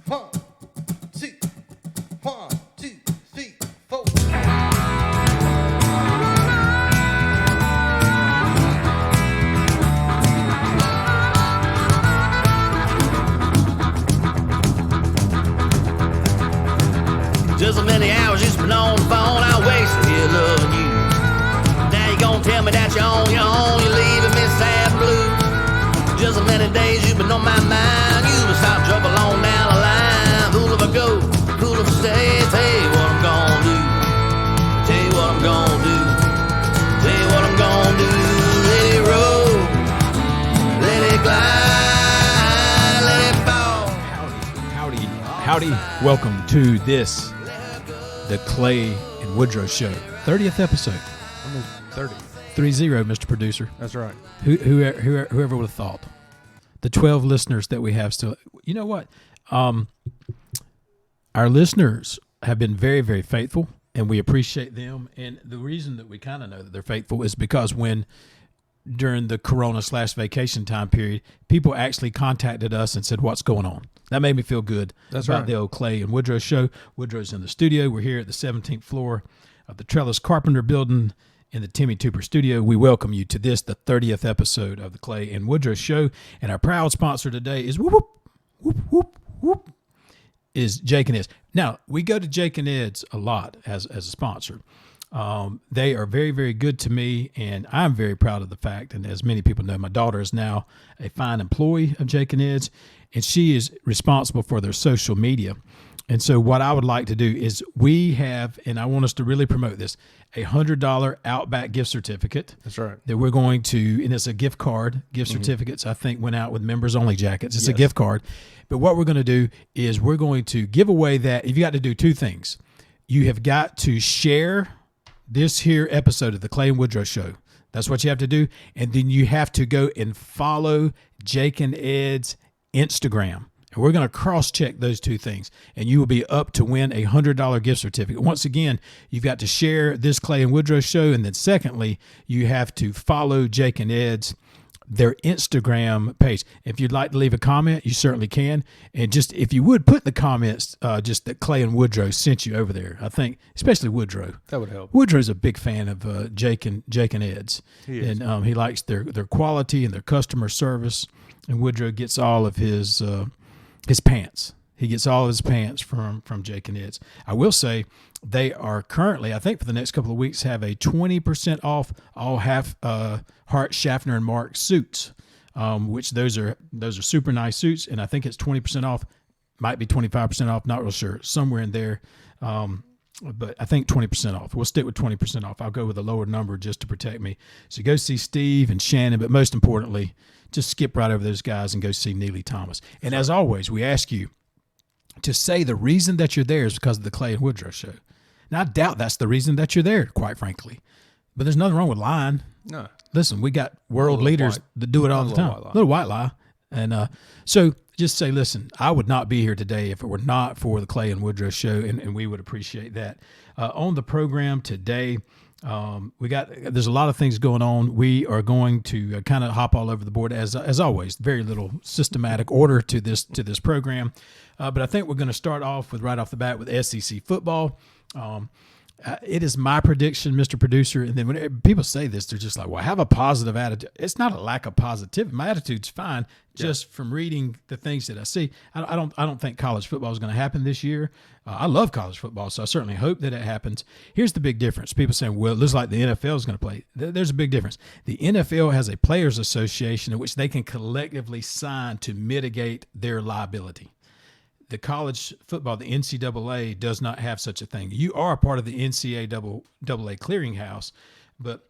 1, 2, 1, 2, 3, 4. Just so many hours you spent on the phone, I wasted here loving you. Now you gon' tell me that you're on your own, you're leaving me sad and blue. Just so many days you've been on my mind, you been stop trouble on down the line. Cool if I go, cool if I stay, tell you what I'm gonna do. Tell you what I'm gonna do. Tell you what I'm gonna do. Let it roll, let it glide, let it fall. Howdy. Welcome to this, the Clay and Woodrow Show. 30th episode. Almost 30. 3-0, Mr. Producer. That's right. Whoever would have thought. The 12 listeners that we have still. You know what? Our listeners have been very, very faithful, and we appreciate them. And the reason that we kind of know that they're faithful is because during the Corona/vacation time period, people actually contacted us and said, what's going on? That made me feel good. That's about right. The old Clay and Woodrow Show. Woodrow's in the studio. We're here at the 17th floor of the Trellis Carpenter Building in the Timmy Tooper studio. We welcome you to this, the 30th episode of the Clay and Woodrow Show. And our proud sponsor today is is Jake and Ed's. Now, we go to Jake and Ed's a lot as a sponsor. They are very, very good to me, and I'm very proud of the fact, and as many people know, my daughter is now a fine employee of Jake and Ed's, and she is responsible for their social media. And so what I would like to do is we have, and I want us to really promote this, a $100 Outback gift certificate. That's right. That we're going to, and it's a gift card. Gift certificates, I think, went out with members-only jackets. It's a gift card. But what we're going to do is we're going to give away that. You've got to do two things. You have got to share this here episode of the Clay and Woodrow Show. That's what you have to do. And then you have to go and follow Jake and Ed's Instagram. And we're going to cross-check those two things. And you will be up to win a $100 gift certificate. Once again, you've got to share this Clay and Woodrow Show. And then secondly, you have to follow Jake and Ed's, their Instagram page. If you'd like to leave a comment, you certainly can. And just, if you would, put in the comments just that Clay and Woodrow sent you over there. I think, especially Woodrow. That would help. Woodrow's a big fan of Jake and Ed's. He is. And he likes their quality and their customer service. And Woodrow gets all of his pants. He gets all of his pants from Jake and Ed's. I will say they are currently, I think for the next couple of weeks, have a 20% off all Hart, Schaffner, and Mark suits, which those are super nice suits, and I think it's 20% off, might be 25% off, not real sure, somewhere in there, but I think 20% off. We'll stick with 20% off. I'll go with a lower number just to protect me. So go see Steve and Shannon, but most importantly, just skip right over those guys and go see Neely Thomas. And as always, we ask you to say the reason that you're there is because of the Clay and Woodrow Show. Now, I doubt that's the reason that you're there, quite frankly. But there's nothing wrong with lying. No. Listen, we got world leaders that do it all the time. Little white lie. And so just say, listen, I would not be here today if it were not for the Clay and Woodrow Show, and we would appreciate that. On the program today, there's a lot of things going on. We are going to kind of hop all over the board as always. Very little systematic order to this program, but I think we're going to start off with right off the bat with SEC football. It is my prediction, Mr. Producer, and then when people say this, they're just like, well, have a positive attitude. It's not a lack of positivity. My attitude's fine, just from reading the things that I see. I don't think college football is going to happen this year. I love college football, so I certainly hope that it happens. Here's the big difference. People saying, well, it looks like the NFL is going to play. There's a big difference. The NFL has a players association in which they can collectively sign to mitigate their liability. The college football, the NCAA, does not have such a thing. You are a part of the NCAA clearinghouse, but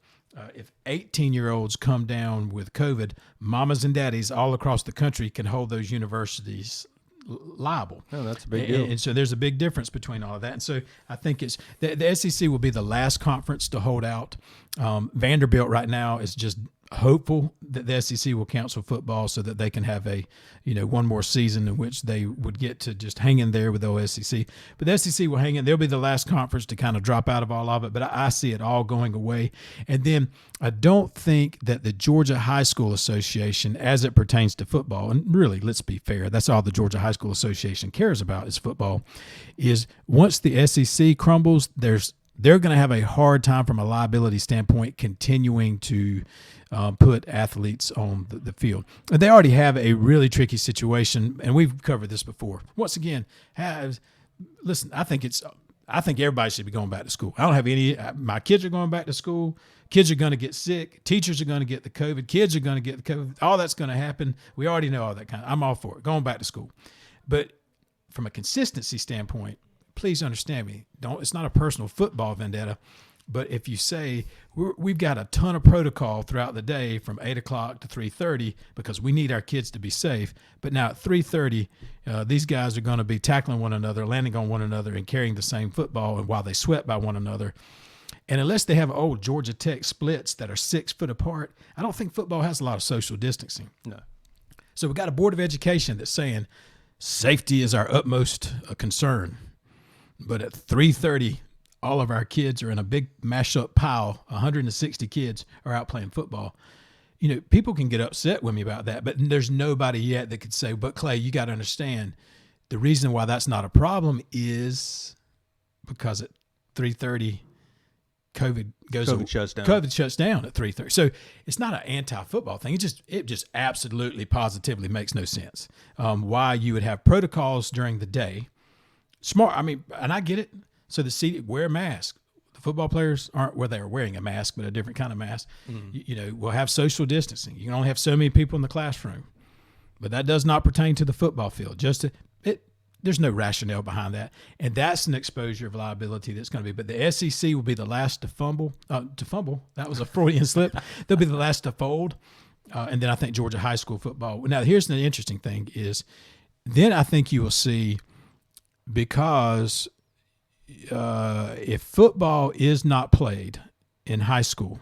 if 18-year-olds come down with COVID, mamas and daddies all across the country can hold those universities liable. Oh, that's a big deal. And so there's a big difference between all of that. And so I think it's the SEC will be the last conference to hold out. Vanderbilt right now is just hopeful that the SEC will cancel football so that they can have a, one more season in which they would get to just hang in there with the SEC. But the SEC will hang in. They'll be the last conference to kind of drop out of all of it. But I see it all going away. And then I don't think that the Georgia High School Association, as it pertains to football, and really, let's be fair, that's all the Georgia High School Association cares about is football, is once the SEC crumbles, they're going to have a hard time from a liability standpoint continuing to put athletes on the field. And they already have a really tricky situation, and we've covered this before. Once again, listen, I think everybody should be going back to school. I don't have any. My kids are going back to school. Kids are going to get sick. Teachers are going to get the COVID. Kids are going to get the COVID. All that's going to happen. We already know all that I'm all for it. Going back to school. But from a consistency standpoint, please understand me. It's not a personal football vendetta, but if you say we've got a ton of protocol throughout the day from 8 o'clock to 3:30 because we need our kids to be safe, but now at 3:30, these guys are going to be tackling one another, landing on one another, and carrying the same football, and while they sweat by one another. And unless they have old Georgia Tech splits that are 6 foot apart, I don't think football has a lot of social distancing. No. So we've got a Board of Education that's saying safety is our utmost concern. But at 3:30, all of our kids are in a big mash-up pile. 160 kids are out playing football. People can get upset with me about that, but there's nobody yet that could say, but Clay, you got to understand the reason why that's not a problem is because at 3:30, COVID shuts down. COVID shuts down at 3:30. So it's not an anti-football thing. It just absolutely, positively makes no sense why you would have protocols during the day. Smart. I mean, and I get it. So wear a mask. The football players they're wearing a mask, but a different kind of mask. Mm-hmm. We'll have social distancing. You can only have so many people in the classroom, but that does not pertain to the football field. There's no rationale behind that. And that's an exposure of liability that's going to be. But the SEC will be the last to fumble. That was a Freudian slip. They'll be the last to fold. And then I think Georgia high school football. Now, here's the interesting thing is then I think you will see, because if football is not played in high school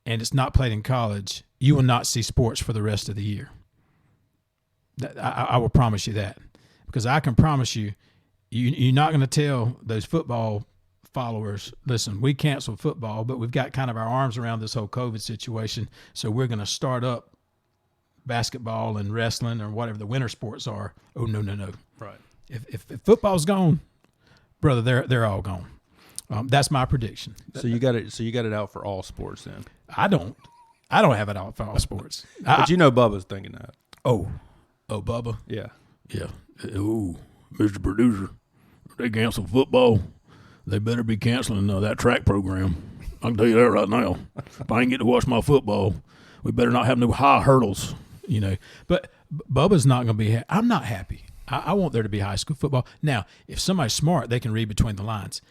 and it's not played in college, you will not see sports for the rest of the year. I will promise you that. Because I can promise you, you're not going to tell those football followers, listen, we canceled football, but we've got kind of our arms around this whole COVID situation, so we're going to start up basketball and wrestling or whatever the winter sports are. Oh, no. Right. If football's gone, brother, they're all gone. That's my prediction. So you got it out for all sports then? I don't have it out for all sports. But Bubba's thinking that. Oh, Bubba? Yeah. Yeah. Oh, Mr. Producer, if they cancel football, they better be canceling that track program. I can tell you that right now. If I ain't get to watch my football, we better not have no high hurdles, But Bubba's not going to be I'm not happy. I want there to be high school football. Now, if somebody's smart, they can read between the lines.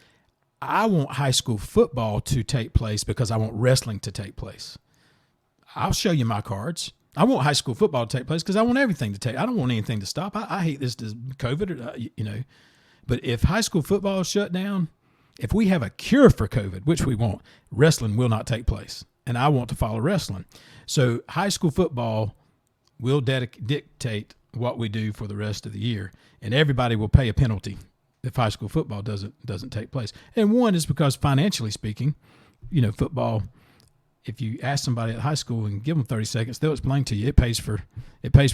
I want high school football to take place because I want wrestling to take place. I'll show you my cards. I want high school football to take place because I want everything to take. I don't want anything to stop. I hate this COVID, But if high school football is shut down, if we have a cure for COVID, which we won't, wrestling will not take place. And I want to follow wrestling. So high school football will dictate what we do for the rest of the year. And everybody will pay a penalty if high school football doesn't take place. And one is because financially speaking, football, if you ask somebody at high school and give them 30 seconds, they'll explain to you it pays for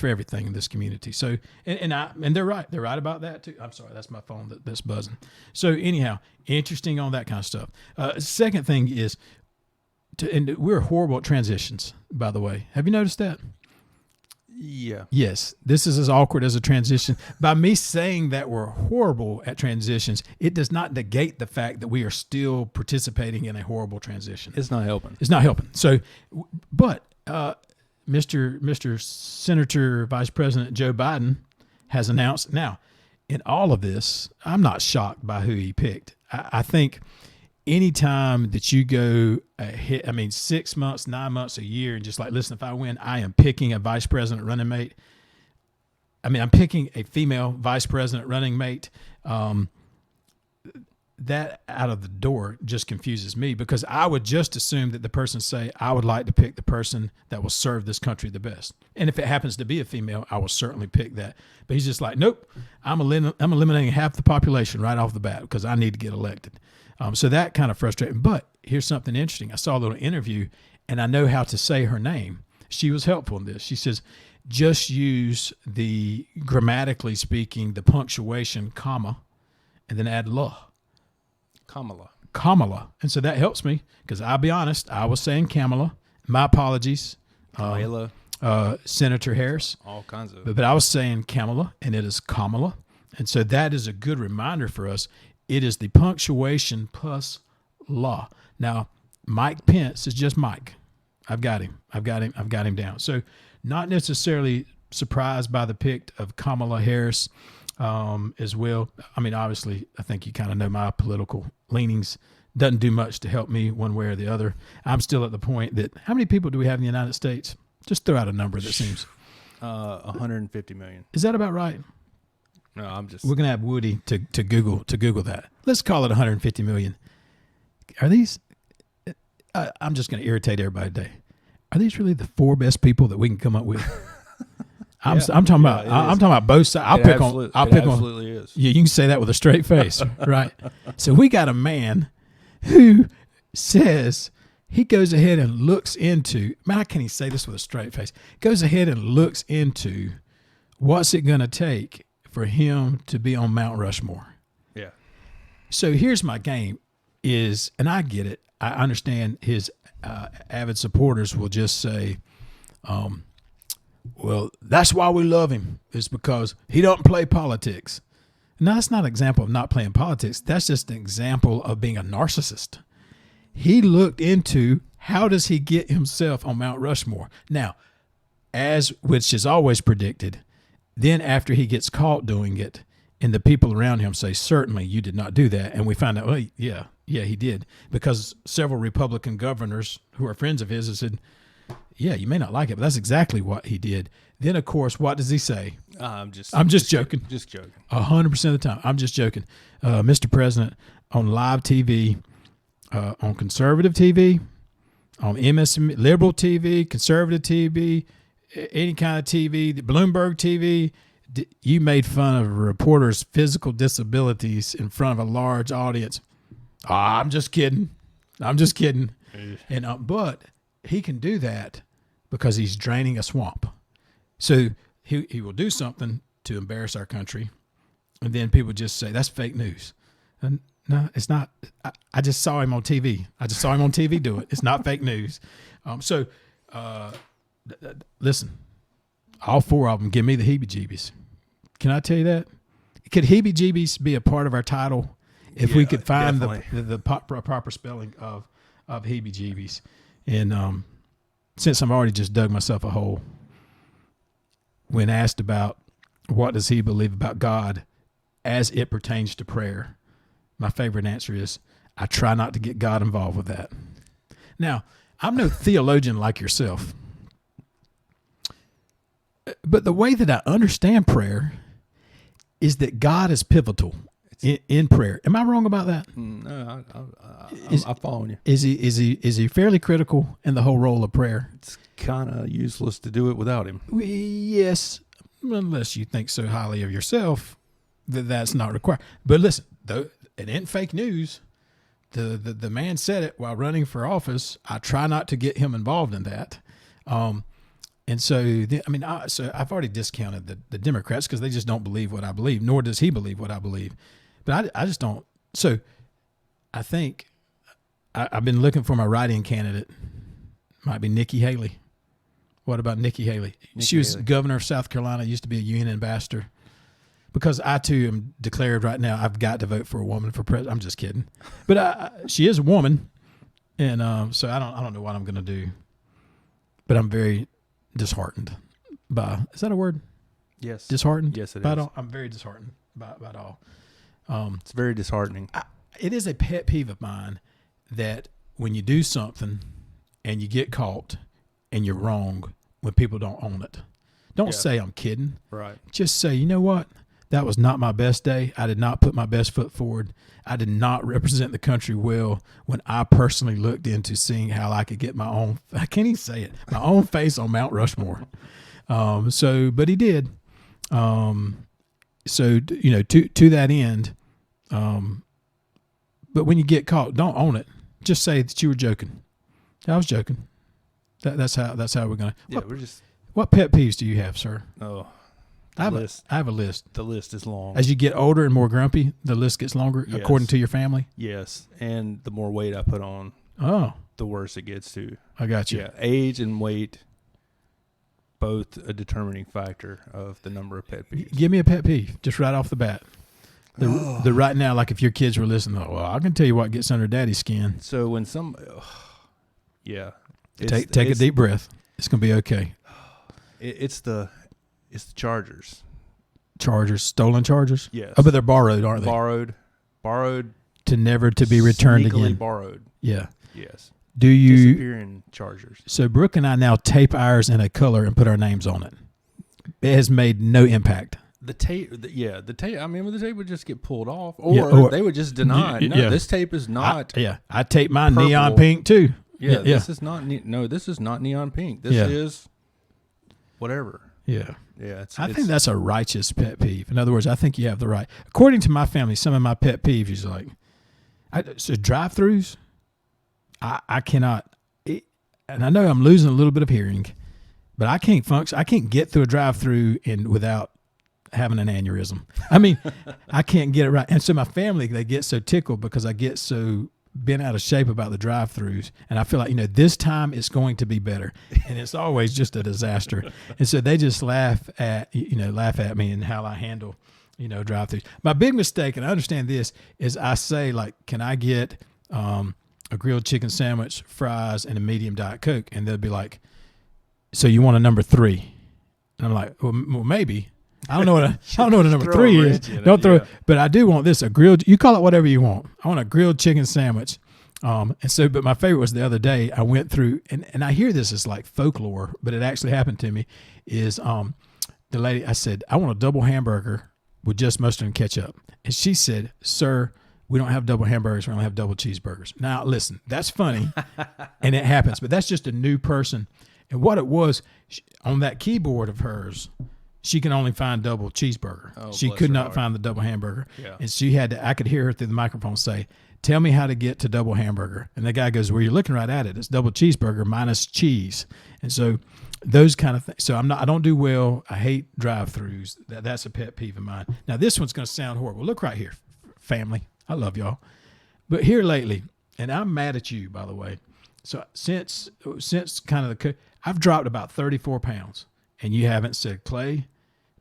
everything in this community. So and they're right. They're right about that too. I'm sorry, that's my phone that's buzzing. So anyhow, interesting on that kind of stuff. Second thing is, and we're horrible at transitions, by the way. Have you noticed that? Yeah. Yes. This is as awkward as a transition. By me saying that we're horrible at transitions, it does not negate the fact that we are still participating in a horrible transition. It's not helping. So, but Mr. Senator Vice President Joe Biden has announced. Now, in all of this, I'm not shocked by who he picked. I think anytime that you go 6 months, 9 months, a year, and just like, listen, if I win, I am picking a vice president running mate. I'm picking a female vice president running mate. that out of the door just confuses me, because I would just assume that the person say, I would like to pick the person that will serve this country the best. And if it happens to be a female, I will certainly pick that. But he's just like, nope, I'm eliminating half the population right off the bat because I need to get elected. So that kind of frustrating. But here's something interesting. I saw a little interview, and I know how to say her name. She was helpful in this. She says, just use the, grammatically speaking, the punctuation, comma, and then add la. Kamala. And so that helps me, because I'll be honest, I was saying Kamala. My apologies. Kamala. Senator Harris. All kinds of. But I was saying Kamala, and it is Kamala. And so that is a good reminder for us. It is the punctuation plus la. Now, Mike Pence is just Mike. I've got him down. So not necessarily surprised by the pick of Kamala Harris as well. I mean, obviously, I think you kind of know my political leanings. Doesn't do much to help me one way or the other. I'm still at the point that, how many people do we have in the United States? Just throw out a number that seems. 150 million. Is that about right? No, I'm just. We're gonna have Woody to Google that. Let's call it 150 million. Are these? I'm just gonna irritate everybody today. Are these really the 4 best people that we can come up with? I'm talking about both sides. I'll pick on. Absolutely is. Yeah, you can say that with a straight face, right? So we got a man who says he goes ahead and looks into. Man, how can he say this with a straight face? Goes ahead and looks into what's it going to take for him to be on Mount Rushmore. Yeah. So here's my game is, and I get it. I understand his avid supporters will just say, well, that's why we love him. It's because he don't play politics. Now, that's not an example of not playing politics. That's just an example of being a narcissist. He looked into how does he get himself on Mount Rushmore. Now, as which is always predicted, then after he gets caught doing it, and the people around him say, certainly you did not do that. And we find out, well, yeah, he did. Because several Republican governors who are friends of his have said, yeah, you may not like it, but that's exactly what he did. Then, of course, what does he say? I'm just joking. Just joking. 100% of the time. I'm just joking. Mr. President, on live TV, on conservative TV, on MSM, liberal TV, conservative TV, any kind of TV, the Bloomberg TV, you made fun of a reporter's physical disabilities in front of a large audience. I'm just kidding. And but he can do that because he's draining a swamp. So he will do something to embarrass our country, and then people just say that's fake news. And no, it's not. I just saw him on TV. Do it. It's not fake news. Listen, all 4 of them give me the Heebie-Jeebies. Can I tell you that? Could Heebie-Jeebies be a part of our title if we could find the proper spelling of Heebie-Jeebies? And since I've already just dug myself a hole, when asked about what does he believe about God as it pertains to prayer, my favorite answer is, I try not to get God involved with that. Now, I'm no theologian like yourself, but the way that I understand prayer is that God is pivotal in prayer. Am I wrong about that? No, I'm following you. Is he fairly critical in the whole role of prayer? It's kind of useless to do it without him. Yes, unless you think so highly of yourself that that's not required. But listen, though, it ain't fake news. The man said it while running for office. I try not to get him involved in that. And so, so I've already discounted the Democrats because they just don't believe what I believe, nor does he believe what I believe. But I just don't. So I think I've been looking for my write-in candidate. Might be Nikki Haley. What about Nikki Haley? She was governor of South Carolina, used to be a UN ambassador. Because I, too, am declared right now, I've got to vote for a woman for president. I'm just kidding. But she is a woman. And so I don't know what I'm going to do. But I'm very disheartened by, is that a word? Yes. Disheartened? Yes, it is. I'm very disheartened by it all. It's very disheartening. It is a pet peeve of mine that when you do something and you get caught and you're wrong, when people don't own it. Don't say I'm kidding. Right. Just say, you know what? That was not my best day. I did not put my best foot forward. I did not represent the country well when I personally looked into seeing how I could get my own, I can't even say it, my own face on Mount Rushmore. But he did. To that end, but when you get caught, don't own it. Just say that you were joking. I was joking. That's how we're going to. Yeah, What pet peeves do you have, sir? Oh, I have a list. The list is long. As you get older and more grumpy, the list gets longer, Yes. according to your family? Yes, and the more weight I put on, the worse it gets too. I got you. Yeah, age and weight, both a determining factor of the number of pet peeves. Give me a pet peeve, just right off the bat. The right now, like if your kids were listening, well, I can tell you what gets under daddy's skin. So when Take a deep breath. It's going to be okay. It's the Chargers. Chargers, stolen Chargers? Yes. Oh, but they're borrowed, aren't they? Borrowed. To never to be returned Sneakily again. borrowed. Yeah. Yes. Do you? Disappearing Chargers. So Brooke and I now tape ours in a color and put our names on it. It has made no impact. The tape. The tape. I mean, the tape would just get pulled off, or they would just deny. No, this tape is not. I tape mine purple. neon pink too. Yeah, this is not. No, this is not neon pink. This is whatever. Yeah. Yeah. I think that's a righteous pet peeve. In other words, I think you have the right. According to my family, some of my pet peeves is like, so drive-throughs. I cannot, and I know I'm losing a little bit of hearing, but I can't function. I can't get through a drive-through without having an aneurysm. I mean, I can't get it right. And so my family, they get so tickled because I get so bent out of shape about the drive-throughs, and I feel like, this time it's going to be better, and it's always just a disaster. And so they just laugh at me and how I handle, drive-throughs. My big mistake, and I understand this, is I say, like, can I get a grilled chicken sandwich, fries, and a medium Diet Coke? And they'll be like, so you want a number 3? And I'm like, well maybe. I don't know what a number 3 is. Don't throw, but I do want this, a grilled, you call it whatever you want. I want a grilled chicken sandwich. But my favorite was the other day I went through, and I hear this as like folklore, but it actually happened to me, is the lady, I said, I want a double hamburger with just mustard and ketchup. And she said, sir, we don't have double hamburgers. We only have double cheeseburgers. Now, listen, that's funny, and it happens, but that's just a new person. And what it was, on that keyboard of hers, she can only find double cheeseburger. Oh, she could not find the double hamburger. Yeah. And she had to, I could hear her through the microphone say, tell me how to get to double hamburger. And the guy goes, well, you're looking right at it. It's double cheeseburger minus cheese. And so those kind of things. So I don't do well. I hate drive-throughs. That's a pet peeve of mine. Now, this one's going to sound horrible. Look right here, family. I love y'all. But here lately, and I'm mad at you, by the way. So since kind of I've dropped about 34 pounds, and you haven't said, Clay,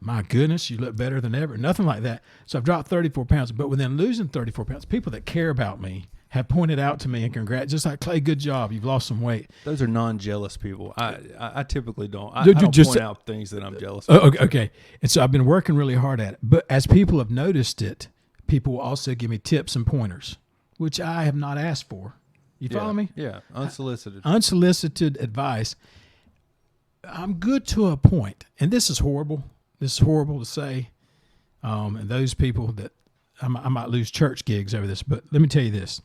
my goodness, you look better than ever. Nothing like that. So I've dropped 34 pounds. But within losing 34 pounds, people that care about me have pointed out to me and just like, Clay, good job. You've lost some weight. Those are non-jealous people. I typically don't. I don't just point out things that I'm jealous of. Okay. And so I've been working really hard at it. But as people have noticed it, people will also give me tips and pointers, which I have not asked for. You follow me? Yeah, unsolicited. Unsolicited advice. I'm good to a point. And this is horrible. This is horrible to say. And those people that I might lose church gigs over this, but let me tell you this.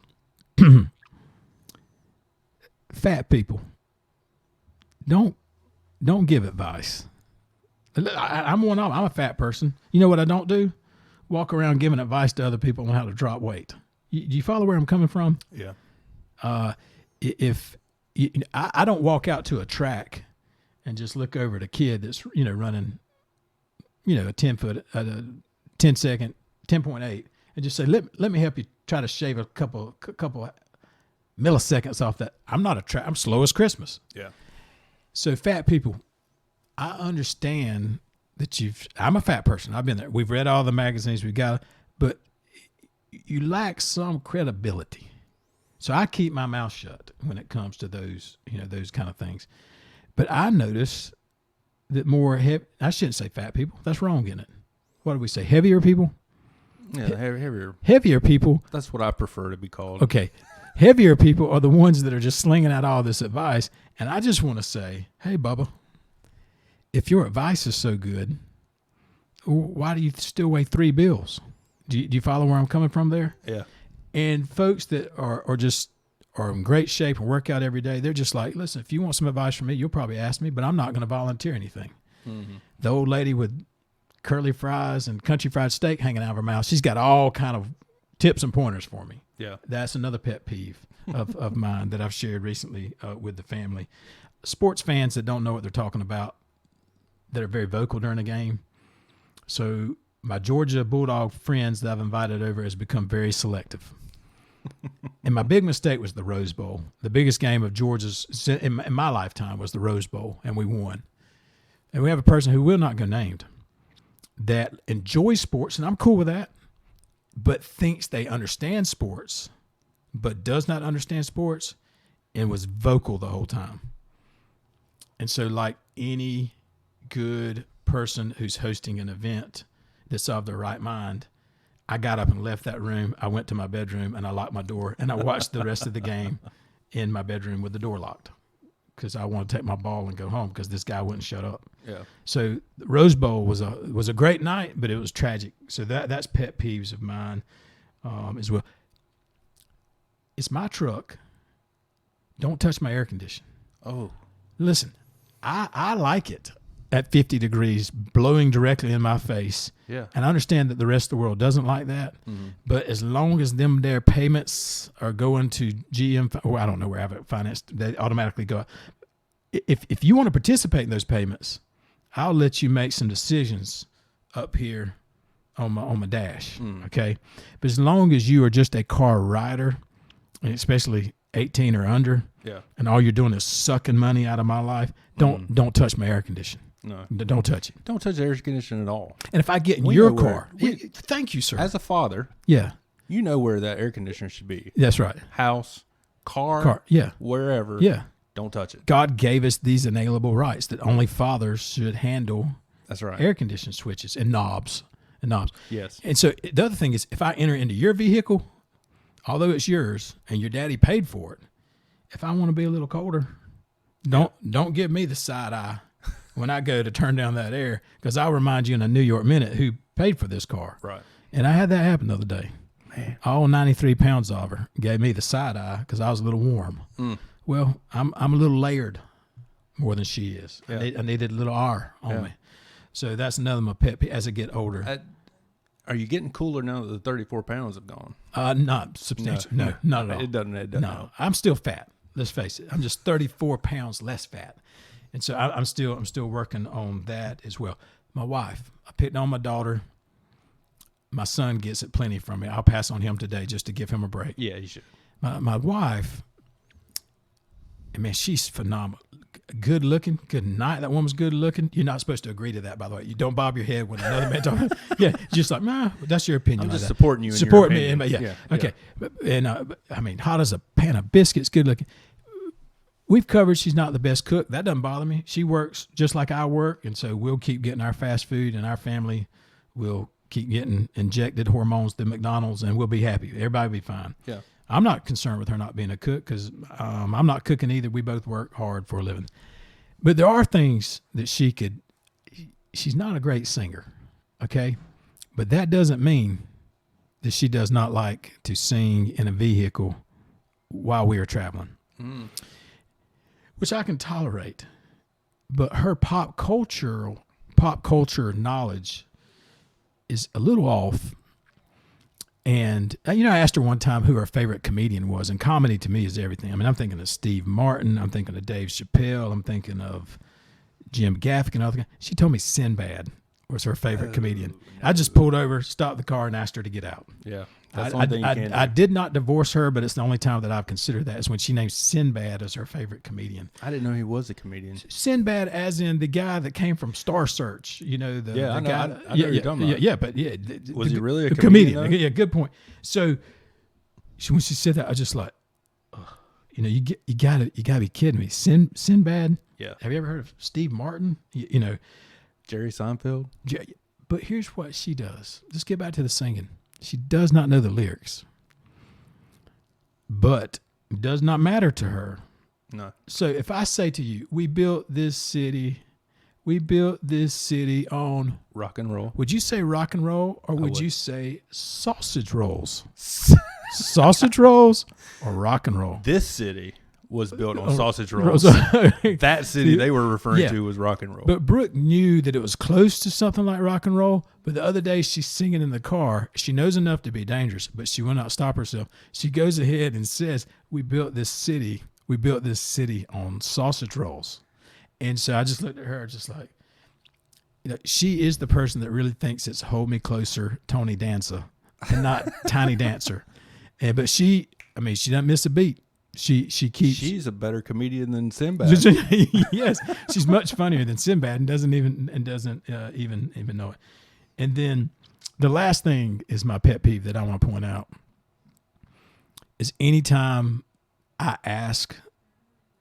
Fat people, don't give advice. I'm one of them. I'm a fat person. You know what I don't do? Walk around giving advice to other people on how to drop weight. Do you follow where I'm coming from? Yeah. I don't walk out to a track and just look over at a kid that's running a 10 second 10.8 and just say let me help you try to shave a couple milliseconds off that. I'm slow as Christmas. Yeah. So fat people, I understand that I'm a fat person. I've been there. We've read all the magazines we got, but you lack some credibility. So I keep my mouth shut when it comes to those kind of things. But I notice that I shouldn't say fat people. That's wrong, isn't it? What do we say? Heavier people? Yeah, heavier. Heavier people. That's what I prefer to be called. Okay. Heavier people are the ones that are just slinging out all this advice. And I just want to say, hey, Bubba, if your advice is so good, why do you still weigh 3 bills? Do you follow where I'm coming from there? Yeah. And folks that are in great shape and work out every day, they're just like, listen, if you want some advice from me, you'll probably ask me, but I'm not going to volunteer anything. Mm-hmm. The old lady with curly fries and country fried steak hanging out of her mouth, she's got all kind of tips and pointers for me. Yeah. That's another pet peeve of mine that I've shared recently with the family. Sports fans that don't know what they're talking about, that are very vocal during a game. So my Georgia Bulldog friends that I've invited over has become very selective. And my big mistake was the Rose Bowl. The biggest game of Georgia's in my lifetime was the Rose Bowl, and we won. And we have a person who will not go named that enjoys sports, and I'm cool with that, but thinks they understand sports, but does not understand sports, and was vocal the whole time. And so like any good person who's hosting an event that's of their right mind, I got up and left that room. I went to my bedroom and I locked my door, and I watched the rest of the game in my bedroom with the door locked because I wanted to take my ball and go home because this guy wouldn't shut up. Yeah. So the Rose Bowl was a great night, but it was tragic. So that's pet peeves of mine as well. It's my truck. Don't touch my air conditioner. Oh. Listen, I like it at 50 degrees blowing directly in my face. Yeah. And I understand that the rest of the world doesn't like that. Mm-hmm. But as long as their payments are going to GM, or I don't know where I have it financed, they automatically go. If you want to participate in those payments, I'll let you make some decisions up here on my dash. Okay. But as long as you are just a car rider, and especially 18 or under, yeah, and all you're doing is sucking money out of my life, don't touch my air conditioning. No. Don't touch it. Don't touch the air conditioning at all. And if I get in your car, thank you, sir. As a father, yeah, you know where that air conditioner should be. That's right. House, car, yeah, wherever. Yeah. Don't touch it. God gave us these inalienable rights that only fathers should handle. That's right. Air conditioning switches and knobs. Yes. And so the other thing is, if I enter into your vehicle, although it's yours and your daddy paid for it, if I want to be a little colder, don't give me the side eye when I go to turn down that air, because I'll remind you in a New York minute who paid for this car. Right. And I had that happen the other day. Man. All 93 pounds of her gave me the side eye because I was a little warm. Well, I'm a little layered more than she is. Yeah. I needed a little R on me. So that's another of my pet peeve as I get older. Are you getting cooler now that the 34 pounds have gone? Not substantial. No, not at all. It doesn't. No, I'm still fat. Let's face it. I'm just 34 pounds less fat. And so I'm still working on that as well. My wife, I picked on my daughter. My son gets it plenty from me. I'll pass on him today just to give him a break. Yeah, you should. My wife, man, she's phenomenal. Good looking. Good night. That woman's good looking. You're not supposed to agree to that, by the way. You don't bob your head when another man talks. Yeah, just like, nah, that's your opinion. I'm just like supporting you. Support me. Yeah. Okay. And I mean, hot as a pan of biscuits. Good looking. We've covered she's not the best cook. That doesn't bother me. She works just like I work, and so we'll keep getting our fast food, and our family will keep getting injected hormones to McDonald's, and we'll be happy. Everybody will be fine. Yeah. I'm not concerned with her not being a cook because I'm not cooking either. We both work hard for a living. But there are things that she's not a great singer, okay? But that doesn't mean that she does not like to sing in a vehicle while we are traveling, which I can tolerate. But her pop culture knowledge is a little off. And, I asked her one time who her favorite comedian was, and comedy to me is everything. I mean, I'm thinking of Steve Martin. I'm thinking of Dave Chappelle. I'm thinking of Jim Gaffigan. And other. She told me Sinbad was her favorite comedian. No. I just pulled over, stopped the car, and asked her to get out. Yeah. I did not divorce her, but it's the only time that I've considered that is when she named Sinbad as her favorite comedian. I didn't know he was a comedian. Sinbad, as in the guy that came from Star Search. The I know, guy. I know what you're talking about. Yeah, but was he really a comedian? Yeah, good point. So when she said that, I was just like, you gotta be kidding me. Sinbad. Yeah. Have you ever heard of Steve Martin? Jerry Seinfeld. But here's what she does. Let's get back to the singing. She does not know the lyrics, but it does not matter to her. No. So if I say to you, we built this city We built this city on rock and roll. Would you say rock and roll, or would you say sausage rolls? Sausage rolls or rock and roll? This city was built on sausage rolls. That city they were referring to was rock and roll. But Brooke knew that it was close to something like rock and roll. But the other day she's singing in the car. She knows enough to be dangerous, but she will not stop herself. She goes ahead and says, we built this city on sausage rolls. And so I just looked at her just like, she is the person that really thinks it's Hold Me Closer, Tony Danza, and not Tiny Dancer. But she doesn't miss a beat. She's a better comedian than Sinbad. Yes, she's much funnier than Sinbad and doesn't even know it. And then the last thing is my pet peeve that I want to point out is anytime I ask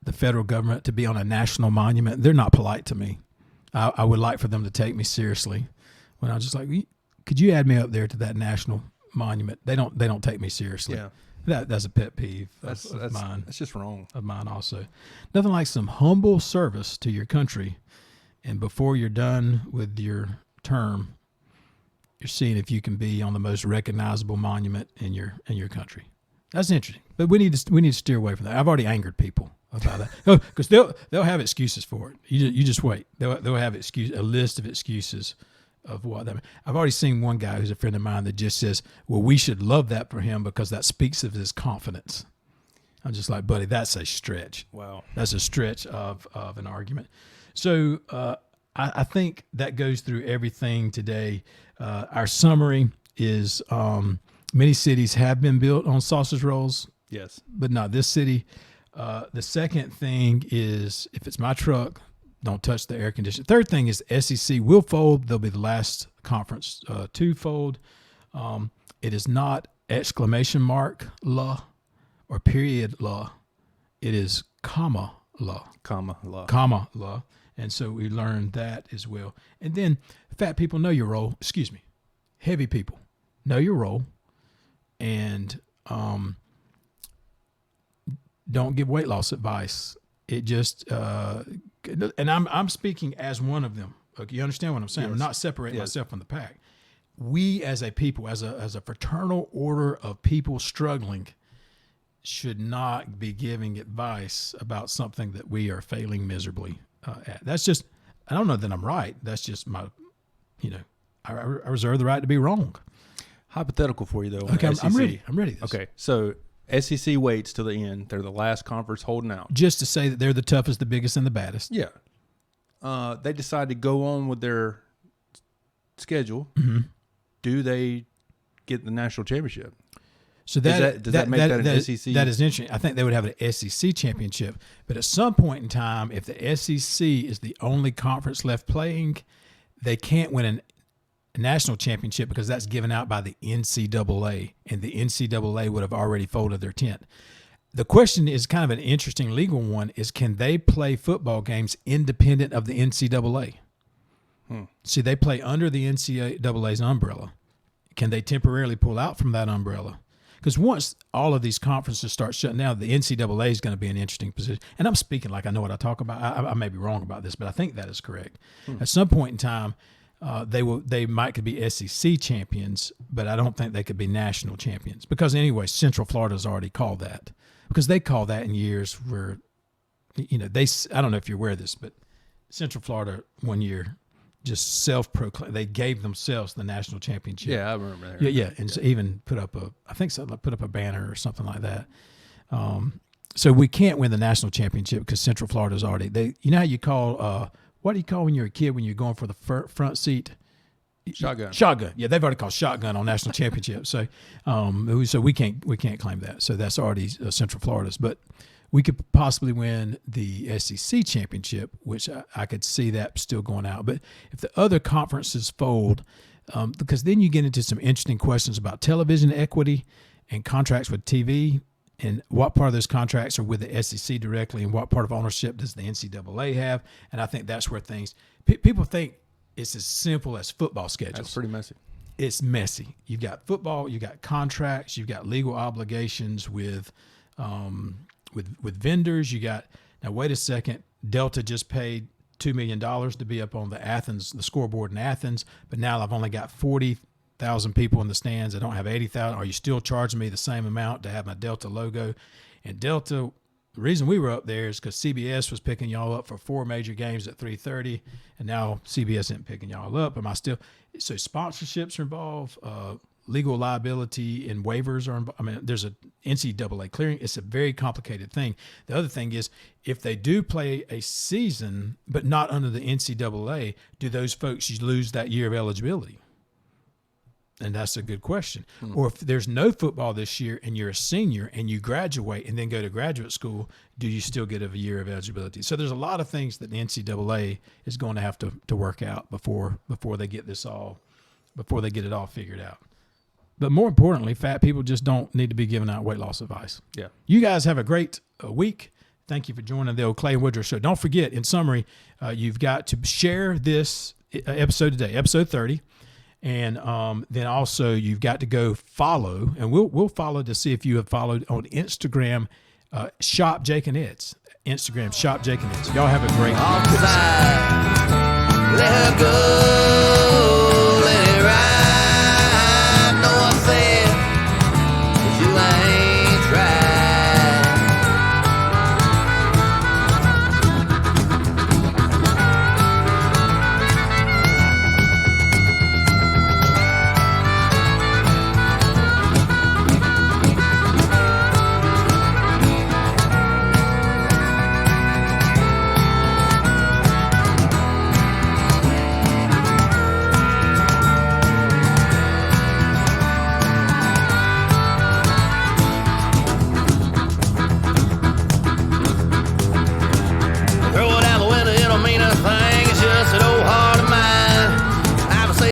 the federal government to be on a national monument, they're not polite to me. I would like for them to take me seriously. When I was just like, could you add me up there to that national monument? They don't take me seriously. Yeah. That's a pet peeve of mine. That's just wrong. Of mine also. Nothing like some humble service to your country, and before you're done with your term, you're seeing if you can be on the most recognizable monument in your country. That's interesting, but we need to steer away from that. I've already angered people about that because they'll have excuses for it. You just wait. They'll have a list of excuses of what that means. I've already seen one guy who's a friend of mine that just says, well, we should love that for him because that speaks of his confidence. I'm just like, buddy, that's a stretch. Wow. That's a stretch of an argument. So I think that goes through everything today. Our summary is many cities have been built on sausage rolls. Yes. But not this city. The second thing is if it's my truck, don't touch the air conditioner. Third thing is SEC will fold. They'll be the last conference to fold. It is not exclamation mark law or period law. It is comma law. Comma law. Comma law. And so we learned that as well. And then fat people, know your role. Excuse me. Heavy people, know your role. And don't give weight loss advice. It just and I'm speaking as one of them. Okay, you understand what I'm saying? Yes. I'm not separating myself from the pack. We as a people, as a fraternal order of people struggling, should not be giving advice about something that we are failing miserably at. That's just, I don't know that I'm right. That's just my, I reserve the right to be wrong. Hypothetical for you though. Okay, I'm ready. Okay, so SEC waits till the end. They're the last conference holding out. Just to say that they're the toughest, the biggest, and the baddest. Yeah. They decide to go on with their schedule. Mm-hmm. Do they get the national championship? So does that make that an SEC? That is interesting. I think they would have an SEC championship. But at some point in time, if the SEC is the only conference left playing, they can't win a national championship because that's given out by the NCAA, and the NCAA would have already folded their tent. The question is kind of an interesting legal one, is can they play football games independent of the NCAA? See, they play under the NCAA's umbrella. Can they temporarily pull out from that umbrella? Because once all of these conferences start shutting down, the NCAA is going to be in an interesting position. And I'm speaking like I know what I talk about. I may be wrong about this, but I think that is correct. At some point in time, they might could be SEC champions, but I don't think they could be national champions because anyway, Central Florida's already called that because they call that in years where, I don't know if you're aware of this, but Central Florida one year just self-proclaimed, they gave themselves the national championship. Yeah, I remember that. Yeah. And so even put up a banner or something like that. So we can't win the national championship because Central Florida's already, how you call, what do you call when you're a kid when you're going for the front seat? Shotgun. Yeah, they've already called shotgun on national championship. So, so we can't claim that. So that's already Central Florida's. But we could possibly win the SEC championship, which I could see that still going out. But if the other conferences fold, because then you get into some interesting questions about television equity and contracts with TV. And what part of those contracts are with the SEC directly, and what part of ownership does the NCAA have? And I think that's where things people think it's as simple as football schedules. That's pretty messy. It's messy. You've got football, you've got contracts, you've got legal obligations with vendors. You got now. Wait a second. Delta just paid $2 million to be up on the scoreboard in Athens, but now I've only got 40,000 people in the stands. I don't have 80,000. Are you still charging me the same amount to have my Delta logo? And Delta, the reason we were up there is because CBS was picking y'all up for 4 major games at 3:30, and now CBS isn't picking y'all up. Am I still? So sponsorships are involved, legal liability and waivers are involved. I mean, there's a NCAA clearing. It's a very complicated thing. The other thing is, if they do play a season but not under the NCAA, do those folks lose that year of eligibility? And that's a good question. Or if there's no football this year and you're a senior and you graduate and then go to graduate school, do you still get a year of eligibility? So there's a lot of things that the NCAA is going to have to work out before they get it all figured out. But more importantly, fat people just don't need to be giving out weight loss advice. Yeah. You guys have a great week. Thank you for joining the old Clay and Woodruff Show. Don't forget, in summary, you've got to share this episode today, episode 30. And then also you've got to go follow, and we'll follow to see if you have followed on Instagram, Shop Jake and Ed's. Instagram, Shop Jake and Ed's. Y'all have a great week. Let her go.